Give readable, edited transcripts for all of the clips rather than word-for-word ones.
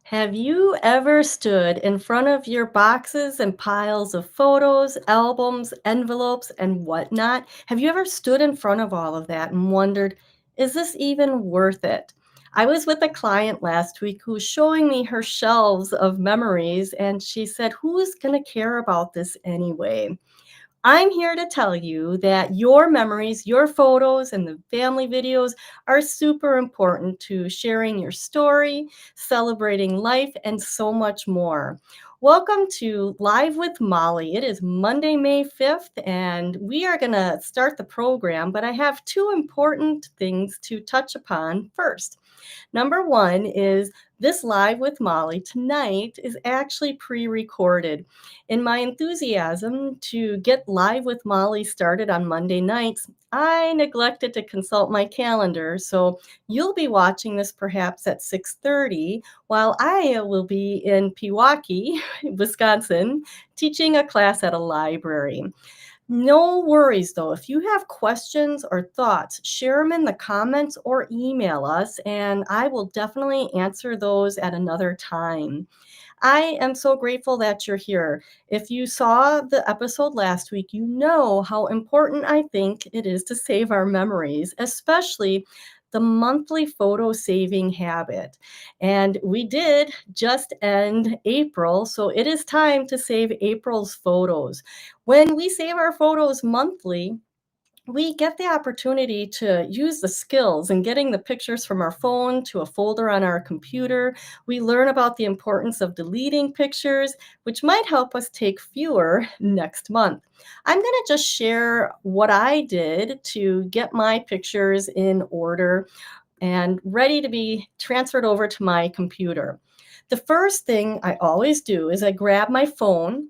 Have you ever stood in front of your boxes and piles of photos, albums, envelopes, and whatnot? Have you ever stood in front of all of that and wondered, is this even worth it? I was with a client last week who was showing me her shelves of memories, and she said, who's going to care about this anyway? I'm here to tell you that your memories, your photos, and the family videos are super important to sharing your story, celebrating life, and so much more. Welcome to Live with Molly. It is Monday, May 5th, and we are going to start the program, but I have two important things to touch upon first. Number one is this Live with Molly tonight is actually pre recorded. In my enthusiasm to get Live with Molly started on Monday nights, I neglected to consult my calendar. So you'll be watching this perhaps at 6:30 while I will be in Pewaukee, Wisconsin, teaching a class at a library. No worries though. If you have questions or thoughts, share them in the comments or email us, and I will definitely answer those at another time. I am so grateful that you're here. If you saw the episode last week, you know how important I think it is to save our memories, especially the monthly photo saving habit. And we did just end April, so it is time to save April's photos. When we save our photos monthly, we get the opportunity to use the skills in getting the pictures from our phone to a folder on our computer. We learn about the importance of deleting pictures, which might help us take fewer next month. I'm going to just share what I did to get my pictures in order and ready to be transferred over to my computer. The first thing I always do is I grab my phone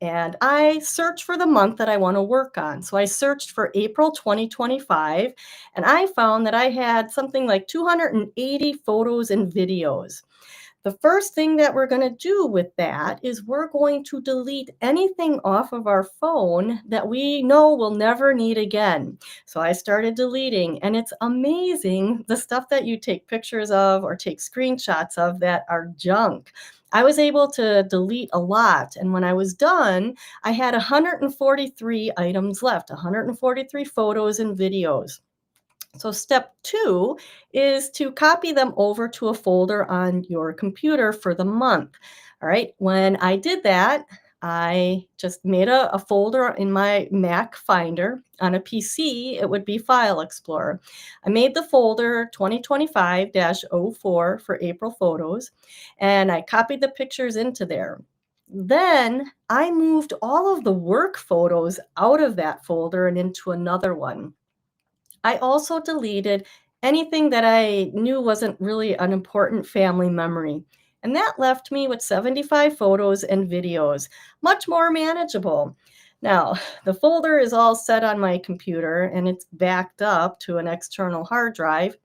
and I search for the month that I want to work on. So I searched for April 2025, and I found that I had something like 280 photos and videos. The first thing that we're going to do with that is we're going to delete anything off of our phone that we know we'll never need again. So I started deleting, and it's amazing the stuff that you take pictures of or take screenshots of that are junk. I was able to delete a lot, and when I was done, I had 143 items left, 143 photos and videos. So step two is to copy them over to a folder on your computer for the month. All right. When I did that, I just made a folder in my Mac Finder. On a PC, it would be File Explorer. I made the folder 2025-04 for April photos, and I copied the pictures into there. Then I moved all of the work photos out of that folder and into another one. I also deleted anything that I knew wasn't really an important family memory. And that left me with 75 photos and videos, much more manageable. Now, the folder is all set on my computer and it's backed up to an external hard drive,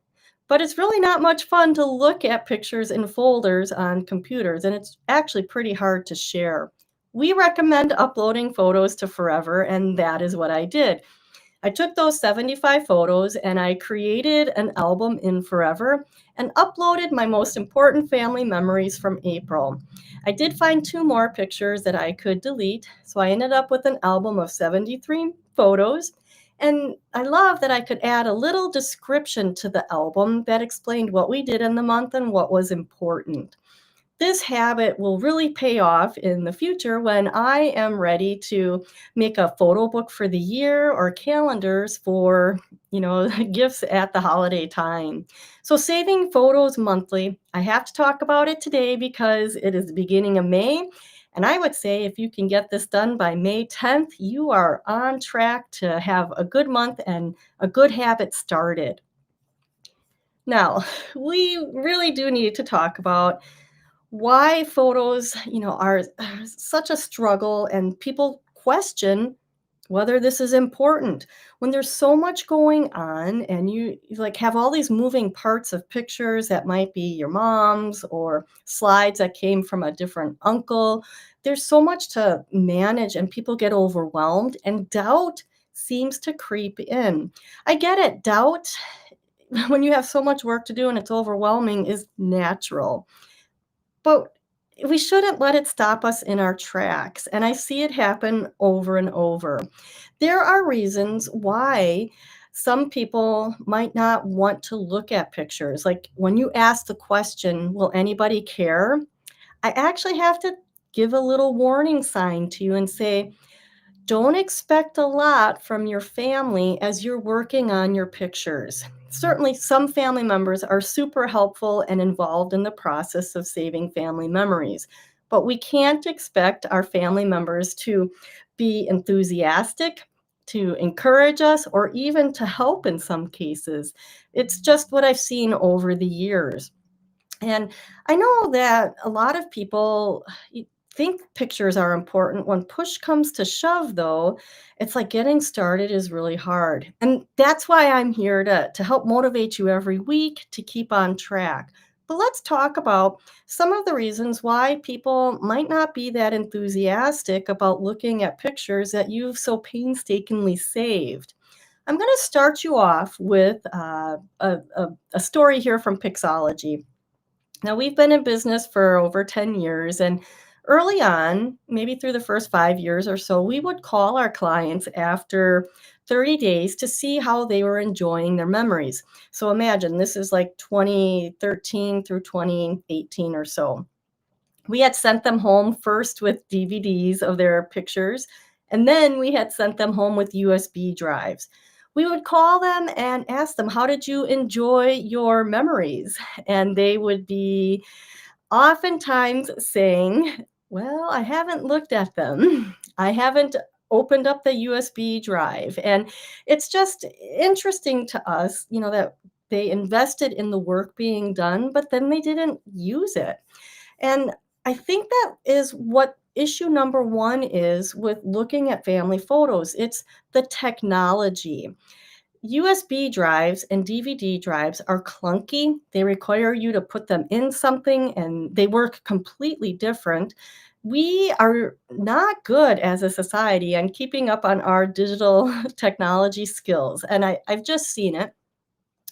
but it's really not much fun to look at pictures in folders on computers, and it's actually pretty hard to share. We recommend uploading photos to Forever, and that is what I did. I took those 75 photos and I created an album in Forever and uploaded my most important family memories from April. I did find two more pictures that I could delete, so I ended up with an album of 73 photos. And I love that I could add a little description to the album that explained what we did in the month and what was important. This habit will really pay off in the future when I am ready to make a photo book for the year or calendars for, gifts at the holiday time. So saving photos monthly, I have to talk about it today because it is the beginning of May. And I would say if you can get this done by May 10th, you are on track to have a good month and a good habit started. Now, we really do need to talk about why photos, are such a struggle and people question whether this is important when there's so much going on and you like have all these moving parts of pictures that might be your mom's or slides that came from a different uncle. There's so much to manage and people get overwhelmed and doubt seems to creep in. I get it. Doubt when you have so much work to do and it's overwhelming is natural. But we shouldn't let it stop us in our tracks, and I see it happen over and over. There are reasons why some people might not want to look at pictures. Like when you ask the question, will anybody care? I actually have to give a little warning sign to you and say, don't expect a lot from your family as you're working on your pictures. Certainly, some family members are super helpful and involved in the process of saving family memories, but we can't expect our family members to be enthusiastic, to encourage us, or even to help in some cases. It's just what I've seen over the years. And I know that a lot of people think pictures are important. When push comes to shove, though, it's like getting started is really hard. And that's why I'm here to help motivate you every week to keep on track. But let's talk about some of the reasons why people might not be that enthusiastic about looking at pictures that you've so painstakingly saved. I'm going to start you off with a story here from Pixology. Now, we've been in business for over 10 years, and early on, maybe through the first 5 years or so, we would call our clients after 30 days to see how they were enjoying their memories. So imagine this is like 2013 through 2018 or so. We had sent them home first with DVDs of their pictures, and then we had sent them home with USB drives. We would call them and ask them, how did you enjoy your memories? And they would be oftentimes saying, well, I haven't looked at them. I haven't opened up the USB drive. And it's just interesting to us, that they invested in the work being done, but then they didn't use it. And I think that is what issue number one is with looking at family photos. It's the technology. USB drives and DVD drives are clunky. They require you to put them in something and they work completely different. We are not good as a society on keeping up on our digital technology skills. And I've just seen it.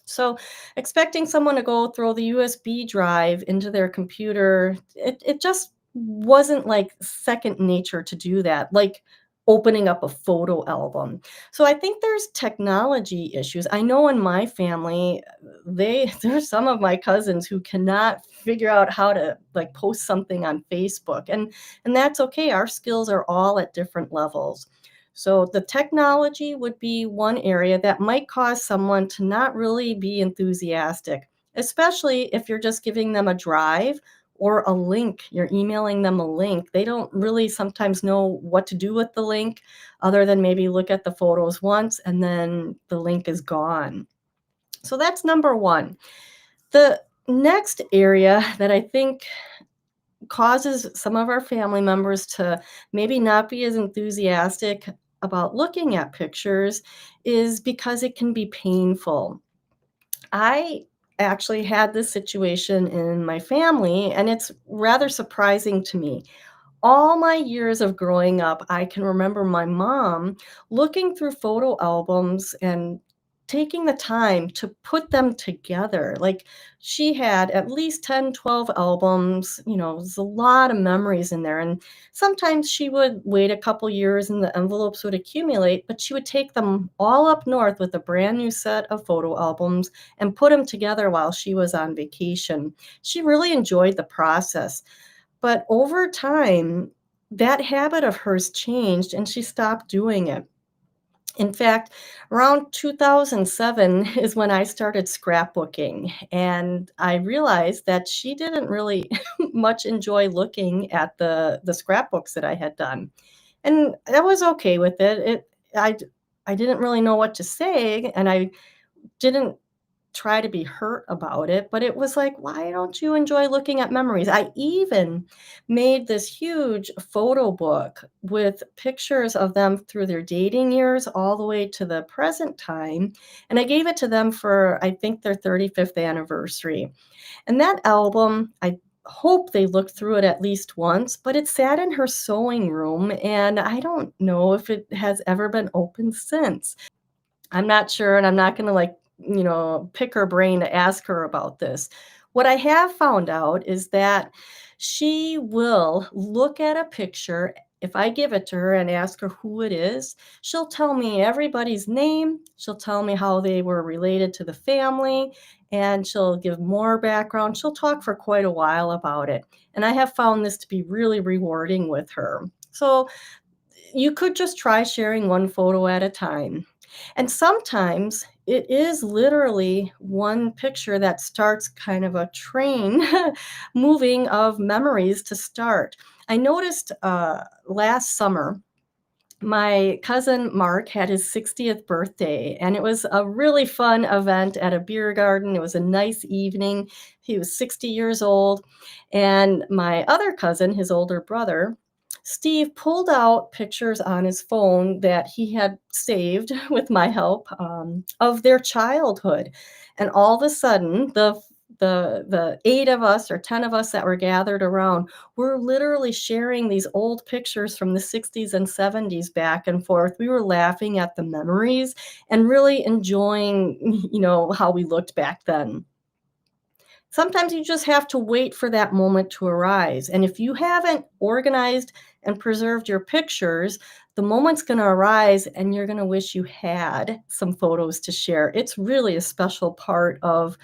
So, expecting someone to go throw the USB drive into their computer, it just wasn't like second nature to do that, like opening up a photo album. So I think there's technology issues. I know in my family, there's some of my cousins who cannot figure out how to like post something on Facebook. And that's okay. Our skills are all at different levels. So the technology would be one area that might cause someone to not really be enthusiastic, especially if you're just giving them a drive or a link. You're emailing them a link. They don't really sometimes know what to do with the link other than maybe look at the photos once and then the link is gone. So that's number one. The next area that I think causes some of our family members to maybe not be as enthusiastic about looking at pictures is because it can be painful. I actually had this situation in my family, and it's rather surprising to me. All my years of growing up, I can remember my mom looking through photo albums and taking the time to put them together. Like she had at least 10, 12 albums, there's a lot of memories in there. And sometimes she would wait a couple years and the envelopes would accumulate, but she would take them all up north with a brand new set of photo albums and put them together while she was on vacation. She really enjoyed the process. But over time, that habit of hers changed and she stopped doing it. In fact, around 2007 is when I started scrapbooking, and I realized that she didn't really much enjoy looking at the scrapbooks that I had done. And I was okay with it. I didn't really know what to say, and I didn't try to be hurt about it, but it was like, "Why don't you enjoy looking at memories?" I even made this huge photo book with pictures of them through their dating years all the way to the present time, and I gave it to them for, I think, their 35th anniversary. And that album, I hope they looked through it at least once, but it sat in her sewing room, and I don't know if it has ever been opened since. I'm not sure, and I'm not gonna, like, pick her brain to ask her about this. What I have found out is that She will look at a picture. If I give it to her and ask her who it is, she'll tell me everybody's name. She'll tell me how they were related to the family, and she'll give more background. She'll talk for quite a while about it. And I have found this to be really rewarding with her. So you could just try sharing one photo at a time. And sometimes it is literally one picture that starts kind of a train moving of memories to start. I noticed last summer my cousin Mark had his 60th birthday, and it was a really fun event at a beer garden. It was a nice evening. He was 60 years old. And my other cousin, his older brother, Steve, pulled out pictures on his phone that he had saved with my help of their childhood. And all of a sudden, the 8 of us or 10 of us that were gathered around, we're literally sharing these old pictures from the 60s and 70s back and forth. We were laughing at the memories and really enjoying, how we looked back then. Sometimes you just have to wait for that moment to arise. And if you haven't organized and preserved your pictures, the moment's going to arise and you're going to wish you had some photos to share. It's really a special part of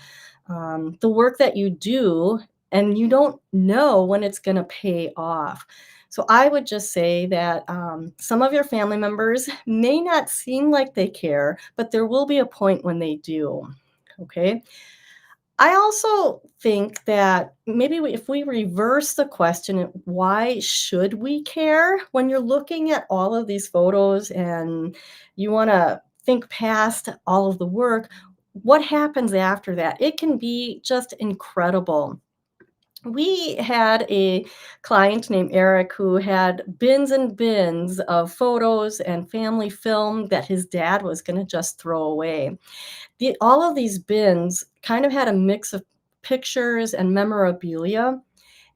the work that you do, and you don't know when it's going to pay off. So I would just say that some of your family members may not seem like they care, but there will be a point when they do. Okay. I also think that maybe if we reverse the question, why should we care? When you're looking at all of these photos and you want to think past all of the work, what happens after that? It can be just incredible. We had a client named Eric who had bins and bins of photos and family film that his dad was going to just throw away. All of these bins kind of had a mix of pictures and memorabilia.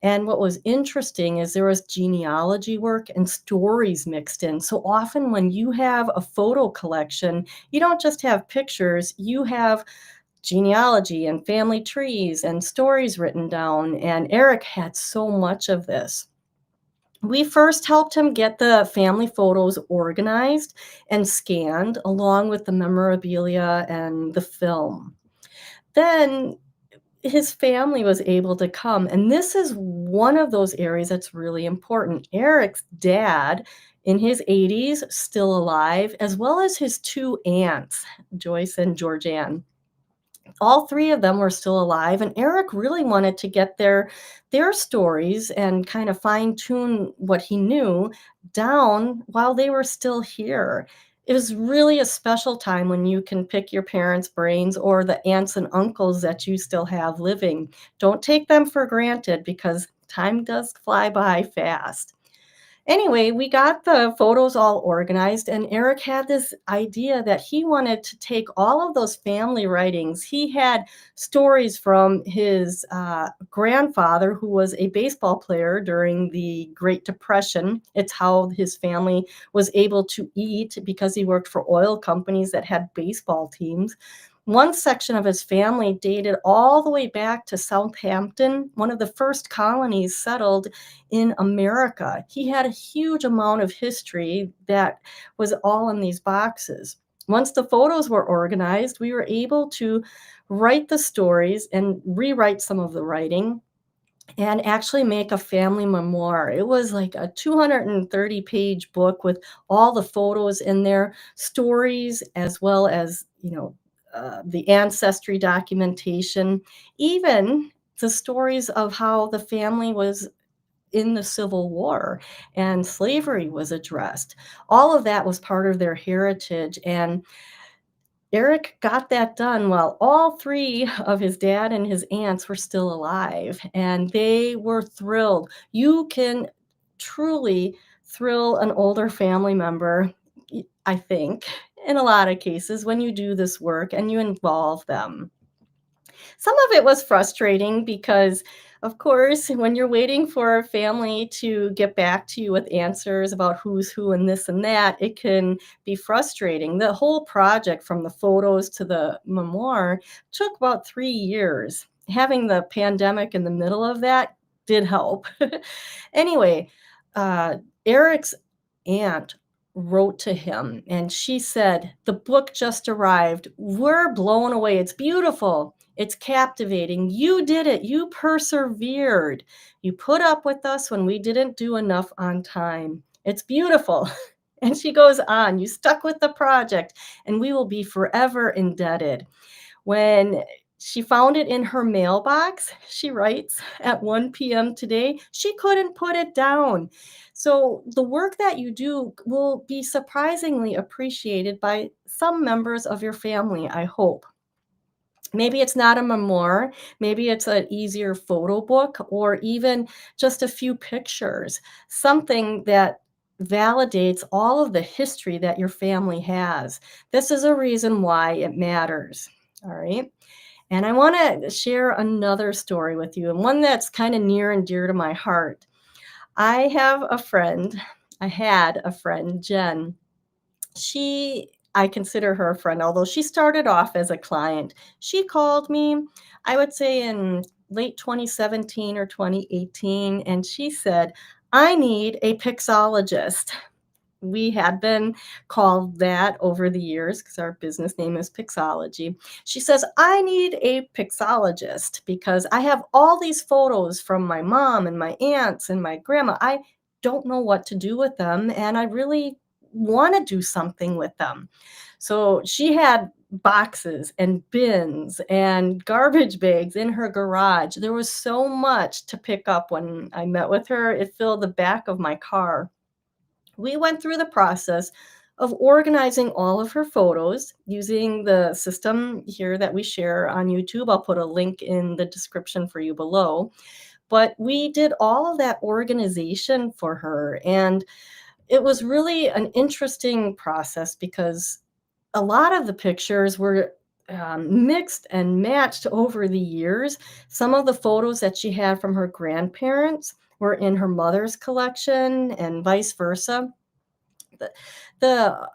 And what was interesting is there was genealogy work and stories mixed in. So often, when you have a photo collection, you don't just have pictures, you have genealogy and family trees and stories written down. And Eric had so much of this. We first helped him get the family photos organized and scanned along with the memorabilia and the film. Then his family was able to come, and this is one of those areas that's really important. Eric's dad in his 80s, still alive, as well as his two aunts, Joyce and Georgianne. All 3 of them were still alive, and Eric really wanted to get their stories and kind of fine-tune what he knew down while they were still here. It was really a special time when you can pick your parents' brains or the aunts and uncles that you still have living. Don't take them for granted because time does fly by fast. Anyway, we got the photos all organized, and Eric had this idea that he wanted to take all of those family writings. He had stories from his grandfather, who was a baseball player during the Great Depression. It's how his family was able to eat because he worked for oil companies that had baseball teams. One section of his family dated all the way back to Southampton, one of the first colonies settled in America. He had a huge amount of history that was all in these boxes. Once the photos were organized, we were able to write the stories and rewrite some of the writing and actually make a family memoir. It was like a 230-page book with all the photos in there, stories, as well as, the ancestry documentation, even the stories of how the family was in the Civil War and slavery was addressed. All of that was part of their heritage. And Eric got that done while all 3 of his dad and his aunts were still alive, and they were thrilled. You can truly thrill an older family member, I think, in a lot of cases when you do this work and you involve them. Some of it was frustrating because, of course, when you're waiting for a family to get back to you with answers about who's who and this and that, it can be frustrating. The whole project, from the photos to the memoir, took about 3 years. Having the pandemic in the middle of that did help. Anyway, uh, Eric's aunt wrote to him and she said, "The book just arrived. We're blown away. It's beautiful. It's captivating. You did it. You persevered. You put up with us when we didn't do enough on time. It's beautiful." And she goes on, "You stuck with the project, and we will be forever indebted." When she found it in her mailbox, she writes, at 1 p.m. today, she couldn't put it down. So the work that you do will be surprisingly appreciated by some members of your family, I hope. Maybe it's not a memoir, maybe it's an easier photo book, or even just a few pictures, something that validates all of the history that your family has. This is a reason why it matters. All right. And I want to share another story with you, and one that's kind of near and dear to my heart. I have a friend, I had a friend, Jen. I consider her a friend, although she started off as a client. She called me, I would say in late 2017 or 2018, and she said, "I need a pixologist." We had been called that over the years because our business name is Pixology. She says, "I need a pixologist because I have all these photos from my mom and my aunts and my grandma. I don't know what to do with them, and I really want to do something with them." So she had boxes and bins and garbage bags in her garage. There was so much to pick up when I met with her. It filled the back of my car. We went through the process of organizing all of her photos using the system here that we share on YouTube. I'll put a link in the description for you below. But we did all of that organization for her. And it was really an interesting process because a lot of the pictures were mixed and matched over the years. Some of the photos that she had from her grandparents were in her mother's collection and vice versa. The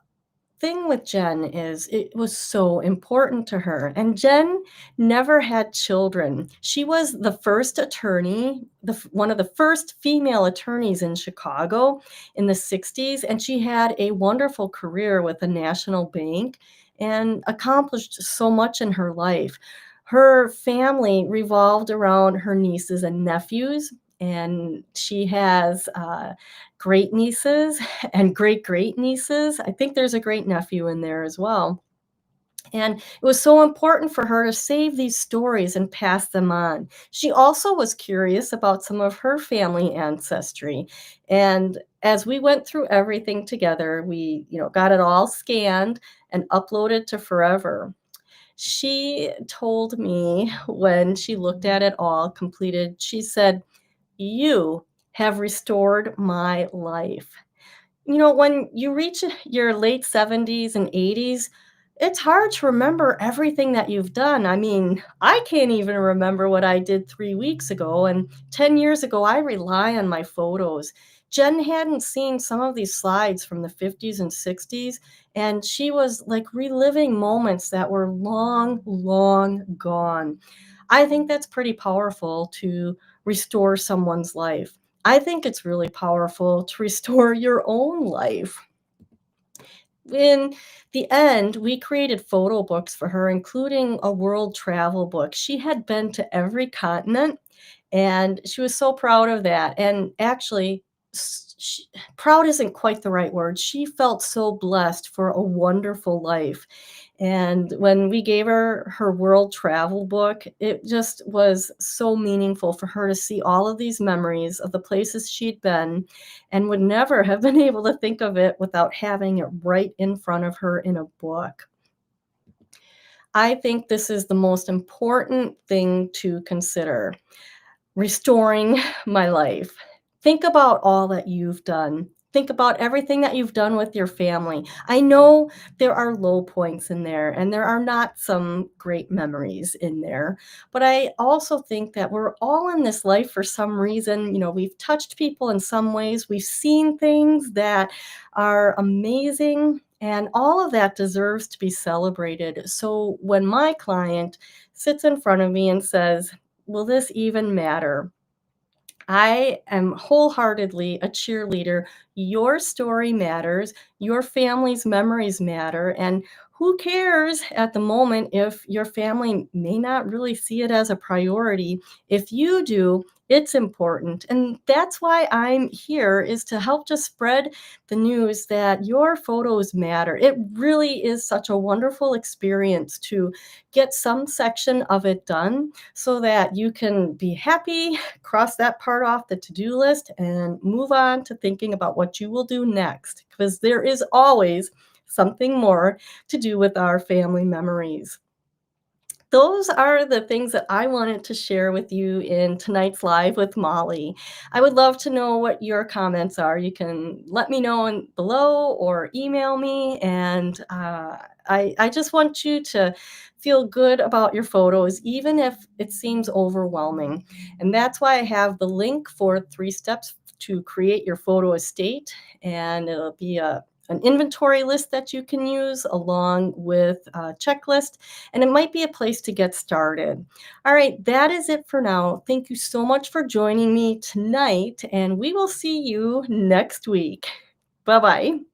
thing with Jen is it was so important to her, and Jen never had children. She was the first attorney, one of the first female attorneys in Chicago in the 60s, and she had a wonderful career with a national bank and accomplished so much in her life. Her family revolved around her nieces and nephews, and she has great nieces and great great nieces. I think there's a great nephew in there as well. And it was so important for her to save these stories and pass them on. She also was curious about some of her family ancestry. And as we went through everything together, we, got it all scanned and uploaded to Forever. She told me when she looked at it all completed, she said, "You have restored my life." When you reach your late 70s and 80s, it's hard to remember everything that you've done. I mean, I can't even remember what I did 3 weeks ago. And 10 years ago, I rely on my photos. Jen hadn't seen some of these slides from the 50s and 60s, and she was like reliving moments that were long, long gone. I think that's pretty powerful to restore someone's life. I think it's really powerful to restore your own life. In the end, we created photo books for her, including a world travel book. She had been to every continent, and she was so proud of that. And actually, proud isn't quite the right word. She felt so blessed for a wonderful life. And when we gave her her world travel book, it just was so meaningful for her to see all of these memories of the places she'd been and would never have been able to think of it without having it right in front of her in a book. I think this is the most important thing to consider. Restoring my life. Think about all that you've done. Think about everything that you've done with your family. I know there are low points in there and there are not some great memories in there, but I also think that we're all in this life for some reason. We've touched people in some ways, we've seen things that are amazing, and all of that deserves to be celebrated. So when my client sits in front of me and says, "Will this even matter?" I am wholeheartedly a cheerleader. Your story matters, your family's memories matter, and who cares at the moment if your family may not really see it as a priority? If you do, it's important. And that's why I'm here is to help just spread the news that your photos matter. It really is such a wonderful experience to get some section of it done so that you can be happy, cross that part off the to-do list, and move on to thinking about what you will do next, because there is always something more to do with our family memories. Those are the things that I wanted to share with you in tonight's live with Molly. I would love to know what your comments are. You can let me know below or email me. And I just want you to feel good about your photos, even if it seems overwhelming. And that's why I have the link for 3 steps to create your photo estate. And it'll be an inventory list that you can use along with a checklist, and it might be a place to get started. All right, that is it for now. Thank you so much for joining me tonight, and we will see you next week. Bye bye.